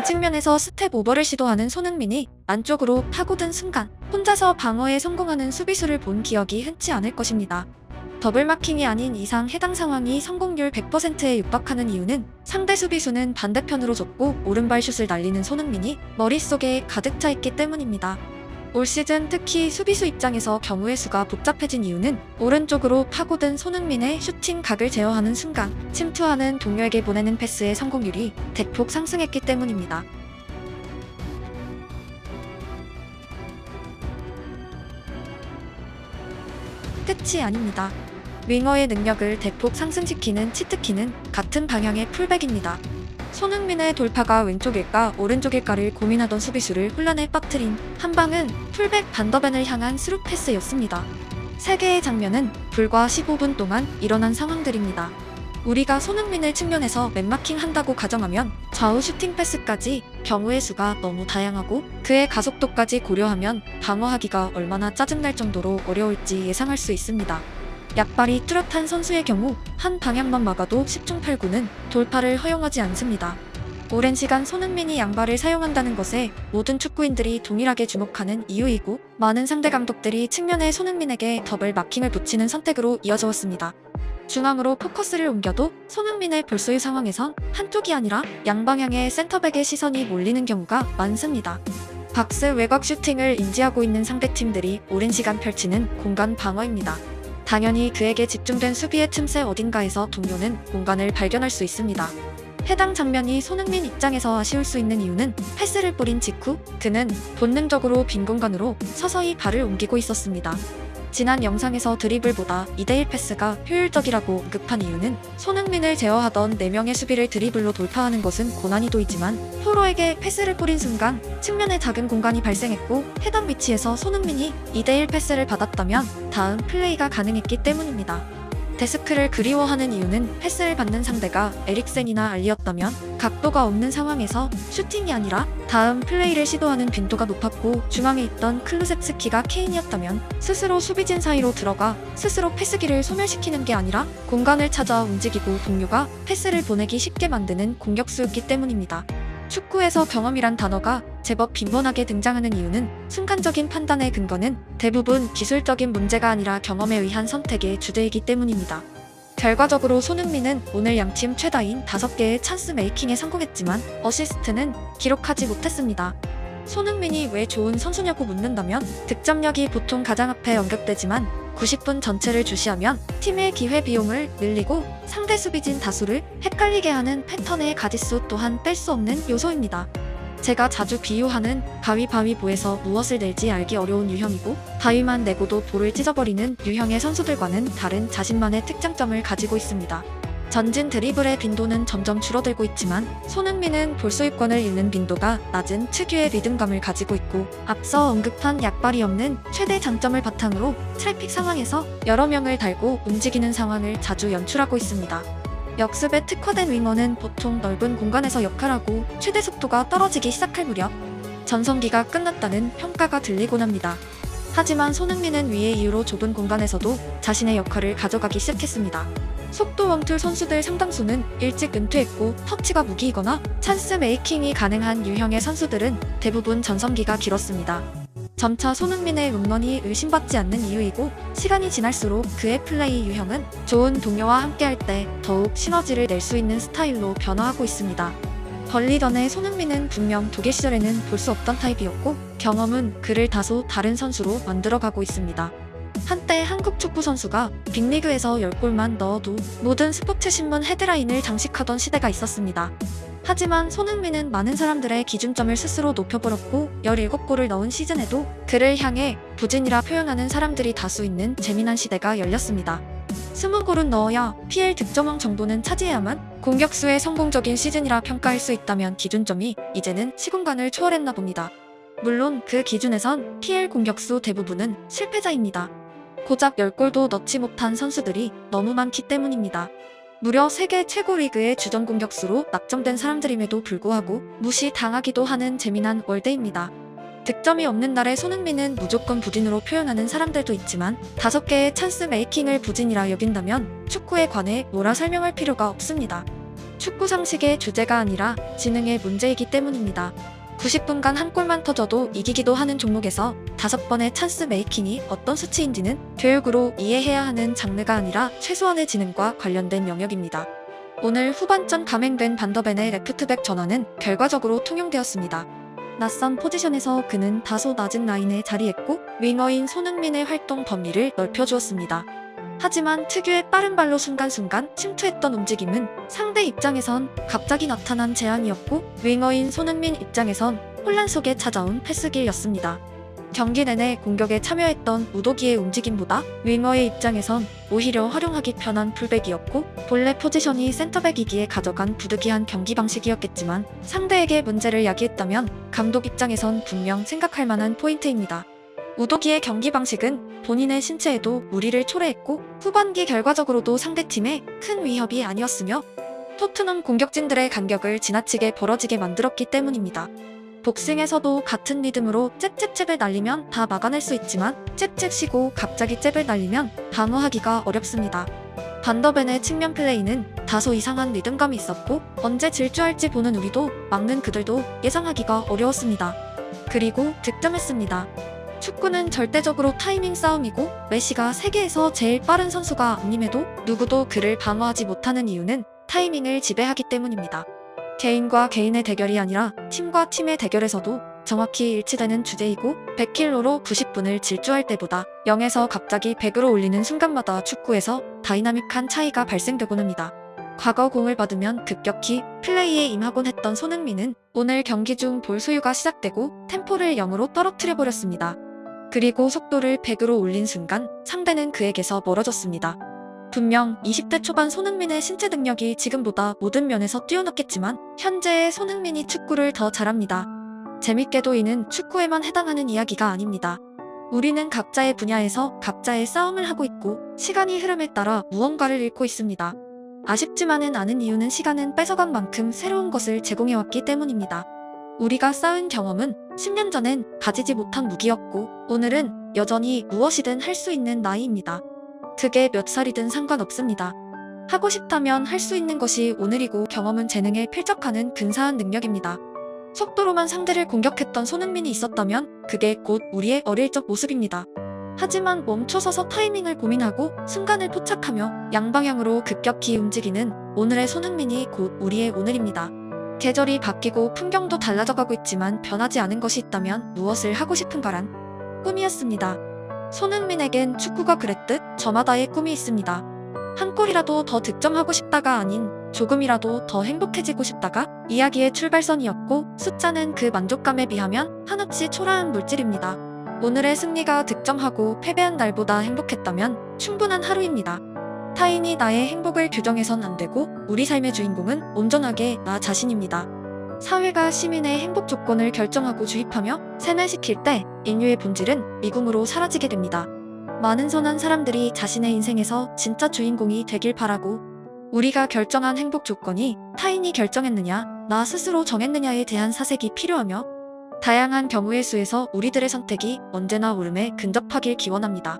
측면에서 스텝 오버를 시도하는 손흥민이 안쪽으로 파고든 순간 혼자서 방어에 성공하는 수비수를 본 기억이 흔치 않을 것입니다. 더블 마킹이 아닌 이상 해당 상황이 성공률 100%에 육박하는 이유는 상대 수비수는 반대편으로 줬고 오른발 슛을 날리는 손흥민이 머릿속에 가득 차 있기 때문입니다. 올 시즌 특히 수비수 입장에서 경우의 수가 복잡해진 이유는 오른쪽으로 파고든 손흥민의 슈팅 각을 제어하는 순간 침투하는 동료에게 보내는 패스의 성공률이 대폭 상승했기 때문입니다. 끝이 아닙니다. 윙어의 능력을 대폭 상승시키는 치트키는 같은 방향의 풀백입니다. 손흥민의 돌파가 왼쪽일까 오른쪽일까를 고민하던 수비수를 혼란에 빠뜨린 한 방은 풀백 반더벤을 향한 스루 패스였습니다. 세 개의 장면은 불과 15분 동안 일어난 상황들입니다. 우리가 손흥민을 측면에서 맨마킹 한다고 가정하면 좌우 슈팅 패스까지 경우의 수가 너무 다양하고 그의 가속도까지 고려하면 방어하기가 얼마나 짜증날 정도로 어려울지 예상할 수 있습니다. 약발이 뚜렷한 선수의 경우 한 방향만 막아도 10중 8구는 돌파를 허용하지 않습니다. 오랜 시간 손흥민이 양발을 사용한다는 것에 모든 축구인들이 동일하게 주목하는 이유이고 많은 상대 감독들이 측면에 손흥민에게 더블 마킹을 붙이는 선택으로 이어져 왔습니다. 중앙으로 포커스를 옮겨도 손흥민의 볼소유 상황에선 한쪽이 아니라 양방향의 센터백의 시선이 몰리는 경우가 많습니다. 박스 외곽 슈팅을 인지하고 있는 상대팀들이 오랜 시간 펼치는 공간 방어입니다. 당연히 그에게 집중된 수비의 틈새 어딘가에서 동료는 공간을 발견할 수 있습니다. 해당 장면이 손흥민 입장에서 아쉬울 수 있는 이유는 패스를 뿌린 직후 그는 본능적으로 빈 공간으로 서서히 발을 옮기고 있었습니다. 지난 영상에서 드리블보다 2대1 패스가 효율적이라고 언급한 이유는 손흥민을 제어하던 4명의 수비를 드리블로 돌파하는 것은 고난이도이지만 포로에게 패스를 뿌린 순간 측면에 작은 공간이 발생했고 해당 위치에서 손흥민이 2대1 패스를 받았다면 다음 플레이가 가능했기 때문입니다. 데스크를 그리워하는 이유는 패스를 받는 상대가 에릭센이나 알리였다면 각도가 없는 상황에서 슈팅이 아니라 다음 플레이를 시도하는 빈도가 높았고 중앙에 있던 클루셉스키가 케인이었다면 스스로 수비진 사이로 들어가 스스로 패스기를 소멸시키는 게 아니라 공간을 찾아 움직이고 동료가 패스를 보내기 쉽게 만드는 공격수였기 때문입니다. 축구에서 경험이란 단어가 제법 빈번하게 등장하는 이유는 순간적인 판단의 근거는 대부분 기술적인 문제가 아니라 경험에 의한 선택의 주제이기 때문입니다. 결과적으로 손흥민은 오늘 양팀 최다인 5개의 찬스 메이킹에 성공했지만 어시스트는 기록하지 못했습니다. 손흥민이 왜 좋은 선수냐고 묻는다면 득점력이 보통 가장 앞에 언급되지만 90분 전체를 주시하면 팀의 기회 비용을 늘리고 상대 수비진 다수를 헷갈리게 하는 패턴의 가짓수 또한 뺄 수 없는 요소입니다. 제가 자주 비유하는 가위바위보에서 무엇을 낼지 알기 어려운 유형이고 바위만 내고도 볼을 찢어버리는 유형의 선수들과는 다른 자신만의 특장점을 가지고 있습니다. 전진 드리블의 빈도는 점점 줄어들고 있지만 손흥민은 볼소유권을 잃는 빈도가 낮은 특유의 리듬감을 가지고 있고 앞서 언급한 약발이 없는 최대 장점을 바탕으로 트래픽 상황에서 여러 명을 달고 움직이는 상황을 자주 연출하고 있습니다. 역습에 특화된 윙어는 보통 넓은 공간에서 역할하고 최대 속도가 떨어지기 시작할 무렵 전성기가 끝났다는 평가가 들리곤 합니다. 하지만 손흥민은 위의 이유로 좁은 공간에서도 자신의 역할을 가져가기 시작했습니다. 속도 웜툴 선수들 상당수는 일찍 은퇴했고 터치가 무기이거나 찬스 메이킹이 가능한 유형의 선수들은 대부분 전성기가 길었습니다. 점차 손흥민의 롱런이 의심받지 않는 이유이고 시간이 지날수록 그의 플레이 유형은 좋은 동료와 함께할 때 더욱 시너지를 낼 수 있는 스타일로 변화하고 있습니다. 벌리 전에 손흥민은 분명 독일 시절에는 볼 수 없던 타입이었고 경험은 그를 다소 다른 선수로 만들어가고 있습니다. 한때 한국 축구 선수가 빅리그에서 10골만 넣어도 모든 스포츠 신문 헤드라인을 장식하던 시대가 있었습니다. 하지만 손흥민은 많은 사람들의 기준점을 스스로 높여버렸고 17골을 넣은 시즌에도 그를 향해 부진이라 표현하는 사람들이 다수 있는 재미난 시대가 열렸습니다. 20골은 넣어야 PL 득점왕 정도는 차지해야만 공격수의 성공적인 시즌이라 평가할 수 있다면 기준점이 이제는 시공간을 초월했나 봅니다. 물론 그 기준에선 PL 공격수 대부분은 실패자입니다. 고작 10골도 넣지 못한 선수들이 너무 많기 때문입니다. 무려 세계 최고 리그의 주전 공격수로 낙점된 사람들임에도 불구하고 무시당하기도 하는 재미난 월드입니다. 득점이 없는 날에 손흥민은 무조건 부진으로 표현하는 사람들도 있지만 5개의 찬스 메이킹을 부진이라 여긴다면 축구에 관해 뭐라 설명할 필요가 없습니다. 축구 상식의 주제가 아니라 지능의 문제이기 때문입니다. 90분간 한 골만 터져도 이기기도 하는 종목에서 5번의 찬스 메이킹이 어떤 수치인지는 교육으로 이해해야 하는 장르가 아니라 최소한의 지능과 관련된 영역입니다. 오늘 후반전 감행된 반더벤의 레프트백 전환은 결과적으로 통용되었습니다. 낯선 포지션에서 그는 다소 낮은 라인에 자리했고 윙어인 손흥민의 활동 범위를 넓혀주었습니다. 하지만 특유의 빠른 발로 순간순간 침투했던 움직임은 상대 입장에선 갑자기 나타난 제안이었고 윙어인 손흥민 입장에선 혼란 속에 찾아온 패스길이었습니다. 경기 내내 공격에 참여했던 우도기의 움직임보다 윙어의 입장에선 오히려 활용하기 편한 풀백이었고 본래 포지션이 센터백이기에 가져간 부득이한 경기 방식이었겠지만 상대에게 문제를 야기했다면 감독 입장에선 분명 생각할 만한 포인트입니다. 우도기의 경기 방식은 본인의 신체에도 무리를 초래했고 후반기 결과적으로도 상대팀에 큰 위협이 아니었으며 토트넘 공격진들의 간격을 지나치게 벌어지게 만들었기 때문입니다. 복싱에서도 같은 리듬으로 잽잽잽을 날리면 다 막아낼 수 있지만 잽잽 쉬고 갑자기 잽을 날리면 방어하기가 어렵습니다. 반더벤의 측면 플레이는 다소 이상한 리듬감이 있었고 언제 질주할지 보는 우리도 막는 그들도 예상하기가 어려웠습니다. 그리고 득점했습니다. 축구는 절대적으로 타이밍 싸움이고 메시가 세계에서 제일 빠른 선수가 아님에도 누구도 그를 방어하지 못하는 이유는 타이밍을 지배하기 때문입니다. 개인과 개인의 대결이 아니라 팀과 팀의 대결에서도 정확히 일치되는 주제이고 100킬로로 90분을 질주할 때보다 0에서 갑자기 100으로 올리는 순간마다 축구에서 다이나믹한 차이가 발생되곤 합니다. 과거 공을 받으면 급격히 플레이에 임하곤 했던 손흥민은 오늘 경기 중 볼 소유가 시작되고 템포를 0으로 떨어뜨려버렸습니다. 그리고 속도를 100으로 올린 순간 상대는 그에게서 멀어졌습니다. 분명 20대 초반 손흥민의 신체 능력이 지금보다 모든 면에서 뛰어났겠지만 현재의 손흥민이 축구를 더 잘합니다. 재밌게도 이는 축구에만 해당하는 이야기가 아닙니다. 우리는 각자의 분야에서 각자의 싸움을 하고 있고 시간이 흐름에 따라 무언가를 잃고 있습니다. 아쉽지만은 않은 이유는 시간은 뺏어간 만큼 새로운 것을 제공해왔기 때문입니다. 우리가 쌓은 경험은 10년 전엔 가지지 못한 무기였고 오늘은 여전히 무엇이든 할 수 있는 나이입니다. 그게 몇 살이든 상관없습니다. 하고 싶다면 할 수 있는 것이 오늘이고 경험은 재능에 필적하는 근사한 능력입니다. 속도로만 상대를 공격했던 손흥민이 있었다면 그게 곧 우리의 어릴 적 모습입니다. 하지만 멈춰서서 타이밍을 고민하고 순간을 포착하며 양방향으로 급격히 움직이는 오늘의 손흥민이 곧 우리의 오늘입니다. 계절이 바뀌고 풍경도 달라져가고 있지만 변하지 않은 것이 있다면 무엇을 하고 싶은가란 꿈이었습니다. 손흥민에겐 축구가 그랬듯 저마다의 꿈이 있습니다. 한 골이라도 더 득점하고 싶다가 아닌 조금이라도 더 행복해지고 싶다가 이야기의 출발선이었고 숫자는 그 만족감에 비하면 한없이 초라한 물질입니다. 오늘의 승리가 득점하고 패배한 날보다 행복했다면 충분한 하루입니다. 타인이 나의 행복을 규정해선 안 되고 우리 삶의 주인공은 온전하게 나 자신입니다. 사회가 시민의 행복 조건을 결정하고 주입하며 세뇌시킬 때 인류의 본질은 미궁으로 사라지게 됩니다. 많은 선한 사람들이 자신의 인생에서 진짜 주인공이 되길 바라고 우리가 결정한 행복 조건이 타인이 결정했느냐, 나 스스로 정했느냐에 대한 사색이 필요하며 다양한 경우의 수에서 우리들의 선택이 언제나 옳음에 근접하길 기원합니다.